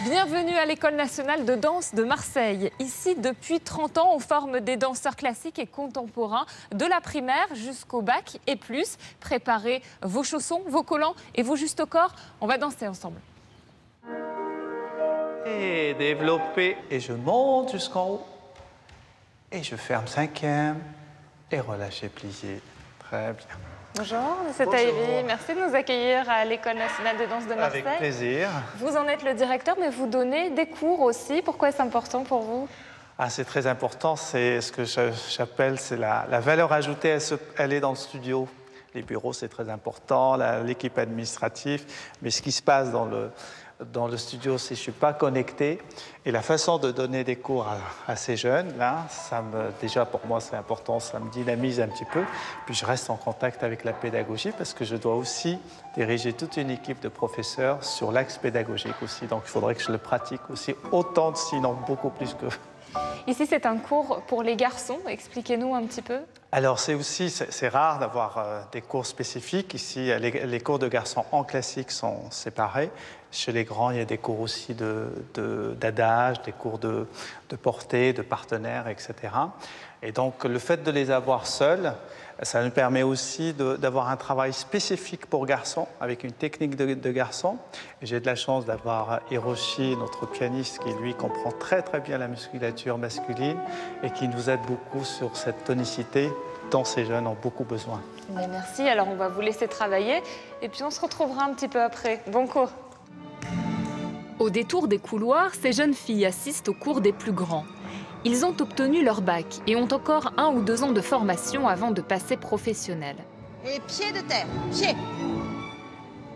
Bienvenue à l'École nationale de danse de Marseille. Ici, depuis 30 ans, on forme des danseurs classiques et contemporains de la primaire jusqu'au bac et plus. Préparez vos chaussons, vos collants et vos justes au corps. On va danser ensemble. Et développer, et je monte jusqu'en haut. Et je ferme cinquième, et relâchez, plié. Très bien. Bonjour, M. Taïbi. Merci de nous accueillir à l'École nationale de danse de Marseille. Avec plaisir. Vous en êtes le directeur, mais vous donnez des cours aussi. Pourquoi est-ce important pour vous? C'est très important, c'est ce que j'appelle la valeur ajoutée, elle est dans le studio. Les bureaux, c'est très important, l'équipe administrative, mais ce qui se passe dans le studio, c'est que je ne suis pas connecté. Et la façon de donner des cours à ces jeunes, là, déjà pour moi, c'est important, ça me dynamise un petit peu. Puis je reste en contact avec la pédagogie parce que je dois aussi diriger toute une équipe de professeurs sur l'axe pédagogique aussi. Donc il faudrait que je le pratique aussi autant, sinon beaucoup plus que... Ici, c'est un cours pour les garçons. Expliquez-nous un petit peu. Alors, c'est rare d'avoir des cours spécifiques. Ici, les cours de garçons en classique sont séparés. Chez les grands, il y a des cours aussi d'adage, des cours de portée, de partenaires, etc. Et donc, le fait de les avoir seuls, ça nous permet aussi d'avoir un travail spécifique pour garçons, avec une technique de garçon. J'ai de la chance d'avoir Hiroshi, notre pianiste, qui lui comprend très très bien la musculature masculine et qui nous aide beaucoup sur cette tonicité dont ces jeunes ont beaucoup besoin. Mais merci, alors on va vous laisser travailler et puis on se retrouvera un petit peu après. Bon cours. Au détour des couloirs, ces jeunes filles assistent aux cours des plus grands. Ils ont obtenu leur bac et ont encore 1 ou 2 ans de formation avant de passer professionnel. Et pied de terre, pied.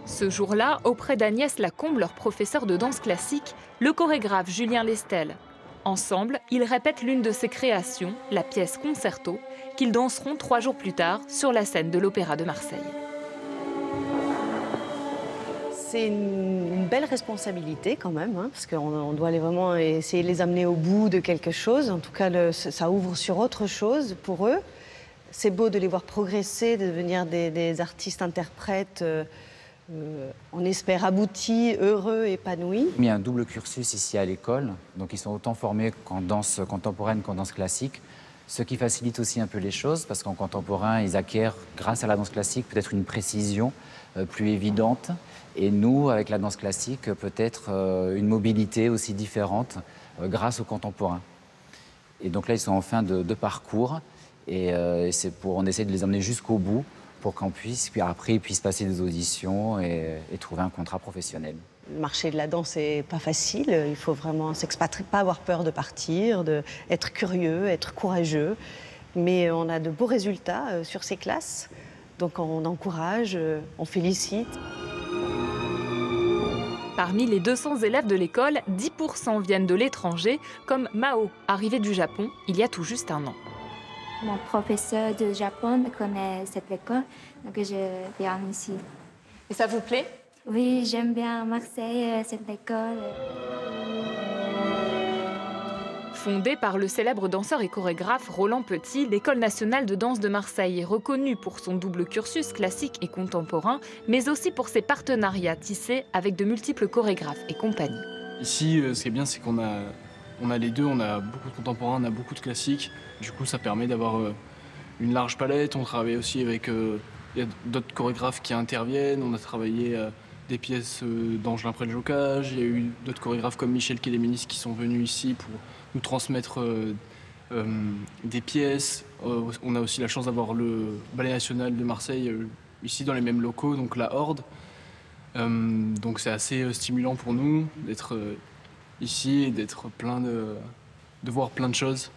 Ce jour-là, auprès d'Agnès Lacombe, leur professeur de danse classique, le chorégraphe Julien Lestel. Ensemble, ils répètent l'une de ses créations, la pièce Concerto, qu'ils danseront 3 jours plus tard sur la scène de l'Opéra de Marseille. C'est une belle responsabilité quand même, hein, parce qu'on doit vraiment essayer de les amener au bout de quelque chose. En tout cas, ça ouvre sur autre chose pour eux. C'est beau de les voir progresser, de devenir des artistes-interprètes, on espère aboutis, heureux, épanouis. Il y a un double cursus ici à l'école, donc ils sont autant formés qu'en danse contemporaine qu'en danse classique, ce qui facilite aussi un peu les choses, parce qu'en contemporain, ils acquièrent, grâce à la danse classique, peut-être une précision plus évidente. Et nous, avec la danse classique, peut-être une mobilité aussi différente grâce au contemporain. Et donc là, ils sont en fin de parcours et on essaie de les emmener jusqu'au bout pour qu'on puisse, puis après, ils puissent passer des auditions et trouver un contrat professionnel. Le marché de la danse n'est pas facile, il faut vraiment s'expatrier, pas avoir peur de partir, être curieux, être courageux. Mais on a de beaux résultats sur ces classes, donc on encourage, on félicite. Parmi les 200 élèves de l'école, 10% viennent de l'étranger, comme Mao, arrivé du Japon il y a tout juste 1 an. Mon professeur de Japon connaît cette école, donc je viens ici. Et ça vous plaît? Oui, j'aime bien Marseille, cette école. Fondée par le célèbre danseur et chorégraphe Roland Petit, l'École nationale de danse de Marseille est reconnue pour son double cursus classique et contemporain, mais aussi pour ses partenariats tissés avec de multiples chorégraphes et compagnies. Ici, ce qui est bien, c'est qu'on a les deux, on a beaucoup de contemporains, on a beaucoup de classiques. Du coup, ça permet d'avoir une large palette. On travaille aussi avec y a d'autres chorégraphes qui interviennent. On a travaillé des pièces d'Angelin Préljocage. Il y a eu d'autres chorégraphes comme Michel Kéléménis qui sont venus ici pour nous transmettre des pièces. On a aussi la chance d'avoir le Ballet National de Marseille ici dans les mêmes locaux, donc la Horde. Donc c'est assez stimulant pour nous d'être ici et d'être de voir plein de choses.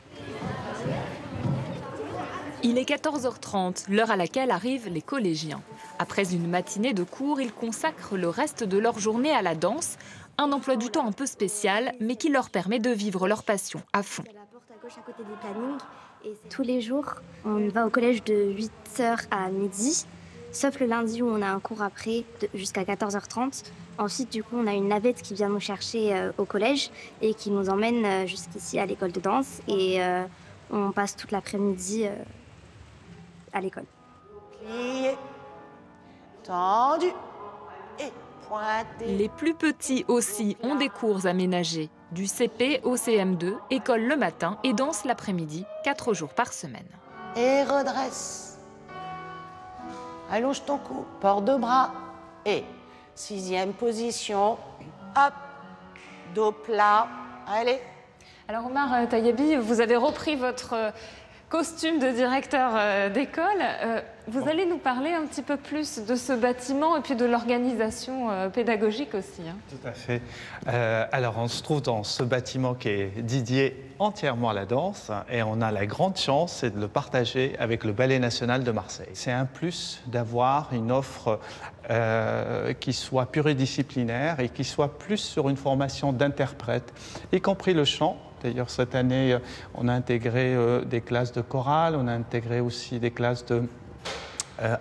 Il est 14h30, l'heure à laquelle arrivent les collégiens. Après une matinée de cours, ils consacrent le reste de leur journée à la danse, un emploi du temps un peu spécial, mais qui leur permet de vivre leur passion à fond. La porte à gauche à côté du planning. Et tous les jours, on va au collège de 8h à midi, sauf le lundi où on a un cours après jusqu'à 14h30. Ensuite, du coup, on a une navette qui vient nous chercher au collège et qui nous emmène jusqu'ici à l'école de danse. Et on passe toute l'après-midi à l'école. Plié, tendu, et pointez. Les plus petits aussi ont des cours aménagés. Du CP au CM2, école le matin et danse l'après-midi, 4 jours par semaine. Et redresse. Allonge ton cou, port de bras. Et 6e position. Hop, dos plat. Allez. Alors Omar Tayabi, vous avez repris votre costume de directeur d'école. Vous allez nous parler un petit peu plus de ce bâtiment et puis de l'organisation pédagogique aussi. Hein. Tout à fait. Alors, on se trouve dans ce bâtiment qui est dédié entièrement à la danse et on a la grande chance c'est de le partager avec le Ballet National de Marseille. C'est un plus d'avoir une offre qui soit pluridisciplinaire et qui soit plus sur une formation d'interprète, y compris le chant. D'ailleurs, cette année, on a intégré des classes de chorale, on a intégré aussi des classes de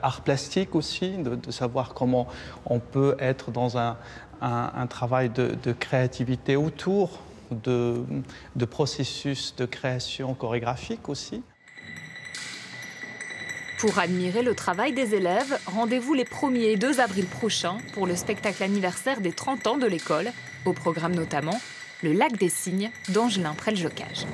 art plastique aussi, de savoir comment on peut être dans un travail de créativité autour de processus de création chorégraphique aussi. Pour admirer le travail des élèves, rendez-vous les 1er et 2 avril prochains pour le spectacle anniversaire des 30 ans de l'école, au programme notamment Le Lac des Cygnes d'Angelin Près-le-Jocage.